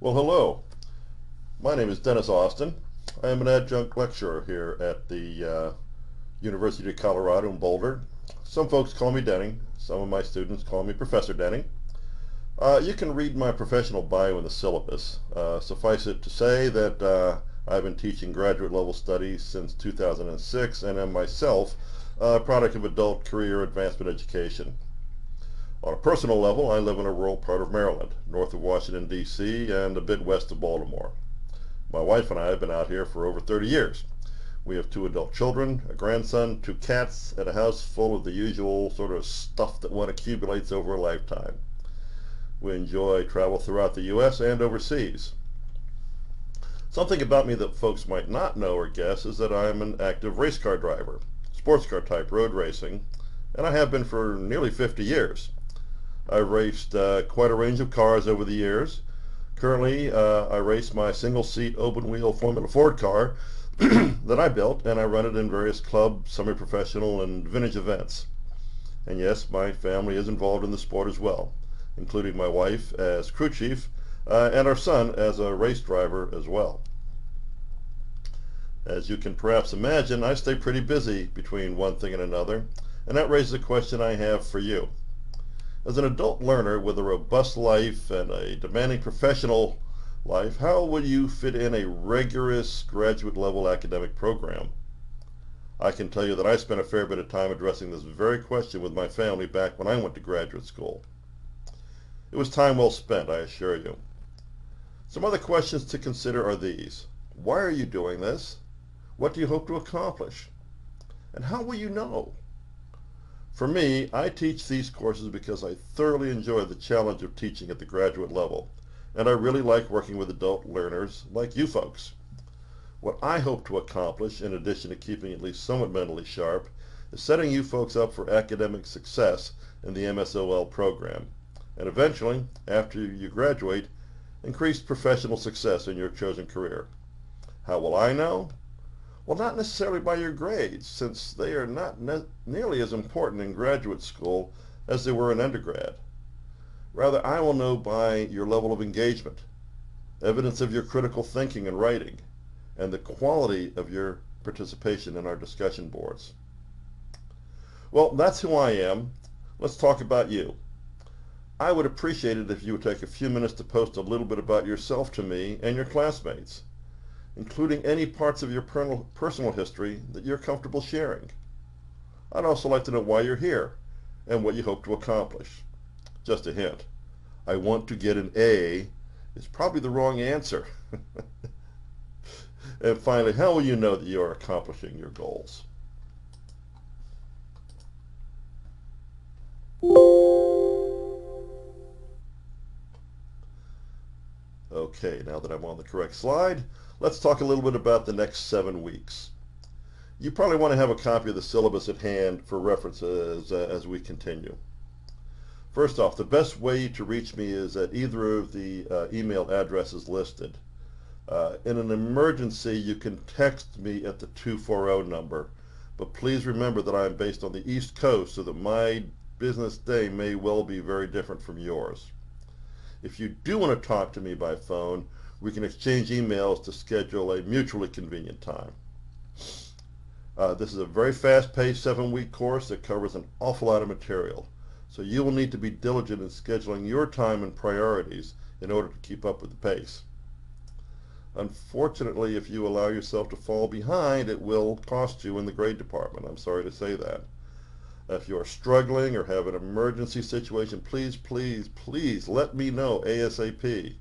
Well, hello. My name is Dennis Austin. I am an adjunct lecturer here at the University of Colorado in Boulder. Some folks call me Denning. Some of my students call me Professor Denning. You can read my professional bio in the syllabus. Suffice it to say that I've been teaching graduate level studies since 2006 and am myself a product of adult career advancement education. On a personal level, I live in a rural part of Maryland, north of Washington, D.C., and a bit west of Baltimore. My wife and I have been out here for over 30 years. We have 2 adult children, a grandson, 2 cats, and a house full of the usual sort of stuff that one accumulates over a lifetime. We enjoy travel throughout the U.S. and overseas. Something about me that folks might not know or guess is that I'm an active race car driver, sports car type road racing, and I have been for nearly 50 years. I've raced quite a range of cars over the years. Currently, I race my single-seat open-wheel Formula Ford car that I built, and I run it in various club, semi-professional, and vintage events. And yes, my family is involved in the sport as well, including my wife as crew chief and our son as a race driver as well. As you can perhaps imagine, I stay pretty busy between one thing and another, and that raises a question I have for you. As an adult learner with a robust life and a demanding professional life, how would you fit in a rigorous graduate level academic program? I can tell you that I spent a fair bit of time addressing this very question with my family back when I went to graduate school. It was time well spent, I assure you. Some other questions to consider are these. Why are you doing this? What do you hope to accomplish? And how will you know? For me, I teach these courses because I thoroughly enjoy the challenge of teaching at the graduate level, and I really like working with adult learners like you folks. What I hope to accomplish, in addition to keeping at least somewhat mentally sharp, is setting you folks up for academic success in the MSOL program, and eventually, after you graduate, increased professional success in your chosen career. How will I know? Well, not necessarily by your grades, since they are not nearly as important in graduate school as they were in undergrad. Rather, I will know by your level of engagement, evidence of your critical thinking and writing, and the quality of your participation in our discussion boards. Well, that's who I am. Let's talk about you. I would appreciate it if you would take a few minutes to post a little bit about yourself to me and your classmates, including any parts of your personal history that you're comfortable sharing. I'd also like to know why you're here and what you hope to accomplish. Just a hint, I want to get an A is probably the wrong answer. And finally, how will you know that you are accomplishing your goals? Okay, now that I'm on the correct slide, let's talk a little bit about the next 7 weeks. You probably want to have a copy of the syllabus at hand for references as we continue. First off, the best way to reach me is at either of the email addresses listed. In an emergency, you can text me at the 240 number, but please remember that I am based on the East Coast, so that my business day may well be very different from yours. If you do want to talk to me by phone, we can exchange emails to schedule a mutually convenient time. This is a very fast-paced 7-week course that covers an awful lot of material, so you will need to be diligent in scheduling your time and priorities in order to keep up with the pace. Unfortunately, if you allow yourself to fall behind, it will cost you in the grade department. I'm sorry to say that. If you are struggling or have an emergency situation, please, please, please let me know ASAP.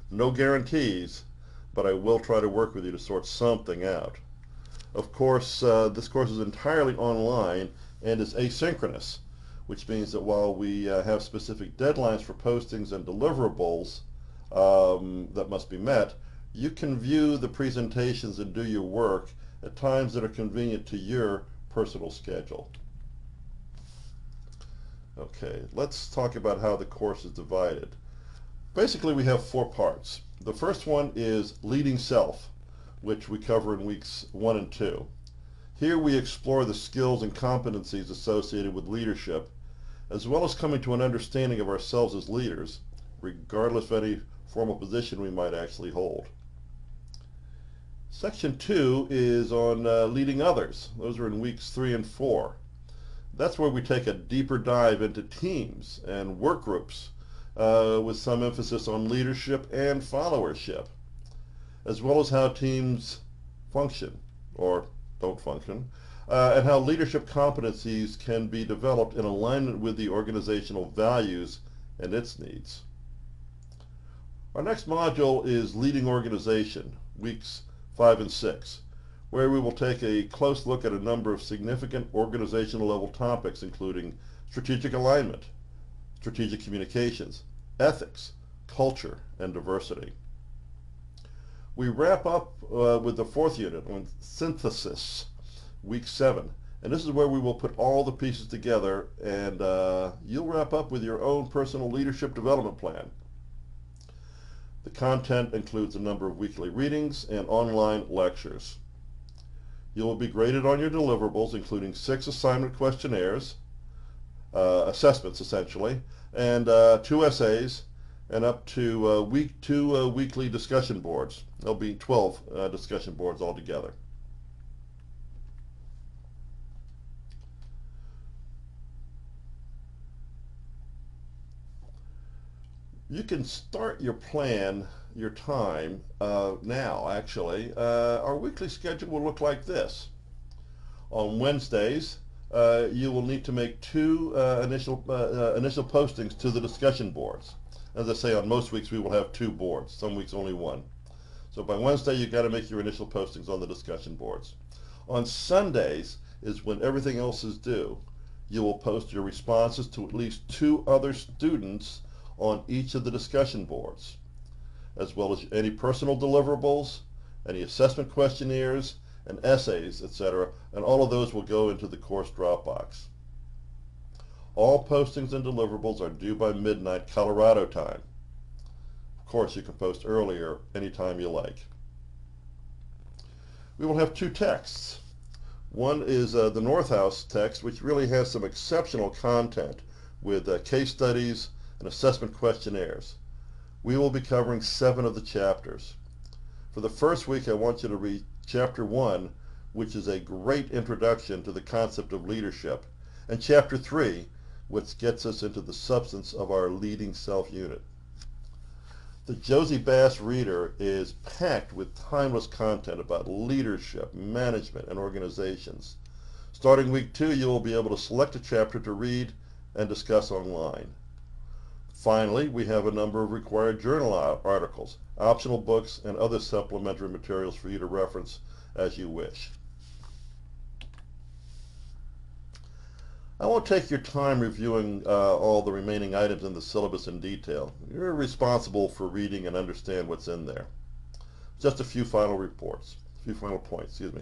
No guarantees, but I will try to work with you to sort something out. Of course, this course is entirely online and is asynchronous, which means that while we have specific deadlines for postings and deliverables that must be met, you can view the presentations and do your work at times that are convenient to your personal schedule. Okay, let's talk about how the course is divided. Basically, we have 4 parts. The first one is Leading Self, which we cover in weeks 1 and 2. Here we explore the skills and competencies associated with leadership, as well as coming to an understanding of ourselves as leaders, regardless of any formal position we might actually hold. Section 2 is on leading others. Those are in weeks 3 and 4. That's where we take a deeper dive into teams and work groups with some emphasis on leadership and followership, as well as how teams function or don't function, and how leadership competencies can be developed in alignment with the organizational values and its needs. Our next module is Leading Organization, weeks 5 and 6, where we will take a close look at a number of significant organizational level topics, including strategic alignment, strategic communications, ethics, culture, and diversity. We wrap up with the 4th unit on synthesis, week 7, and this is where we will put all the pieces together, and you'll wrap up with your own personal leadership development plan. The content includes a number of weekly readings and online lectures. You will be graded on your deliverables, including 6 assignment questionnaires, assessments essentially, and 2 essays, and up to 2 weekly discussion boards. There'll be 12 discussion boards altogether. You can start your plan, your time, now actually. Our weekly schedule will look like this. On Wednesdays, you will need to make 2 initial postings to the discussion boards. As I say, on most weeks we will have 2 boards, some weeks only 1. So by Wednesday you've got to make your initial postings on the discussion boards. On Sundays is when everything else is due. You will post your responses to at least 2 other students on each of the discussion boards, as well as any personal deliverables, any assessment questionnaires, and essays, etc., and all of those will go into the course Dropbox. All postings and deliverables are due by midnight Colorado time. Of course, you can post earlier anytime you like. We will have 2 texts. One is the North House text, which really has some exceptional content with case studies and assessment questionnaires. We will be covering 7 of the chapters. For the first week, I want you to read Chapter 1, which is a great introduction to the concept of leadership, and Chapter 3, which gets us into the substance of our leading self unit. The Josie Bass Reader is packed with timeless content about leadership, management, and organizations. Starting week 2, you will be able to select a chapter to read and discuss online. Finally, we have a number of required journal articles, optional books, and other supplementary materials for you to reference as you wish. I won't take your time reviewing all the remaining items in the syllabus in detail. You're responsible for reading and understand what's in there. Just a few final points, excuse me.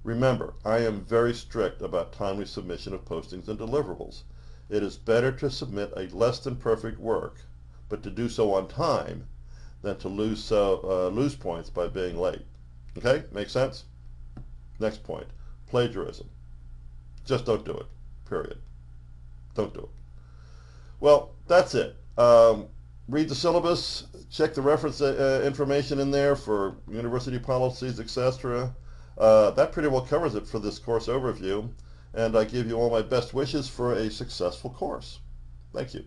Remember, I am very strict about timely submission of postings and deliverables. It is better to submit a less than perfect work, but to do so on time, than to lose points by being late. Okay, make sense? Next point, plagiarism. Just don't do it, period. Don't do it. Well, that's it. Read the syllabus, check the reference information in there for university policies, etc. That pretty well covers it for this course overview. And I give you all my best wishes for a successful course. Thank you.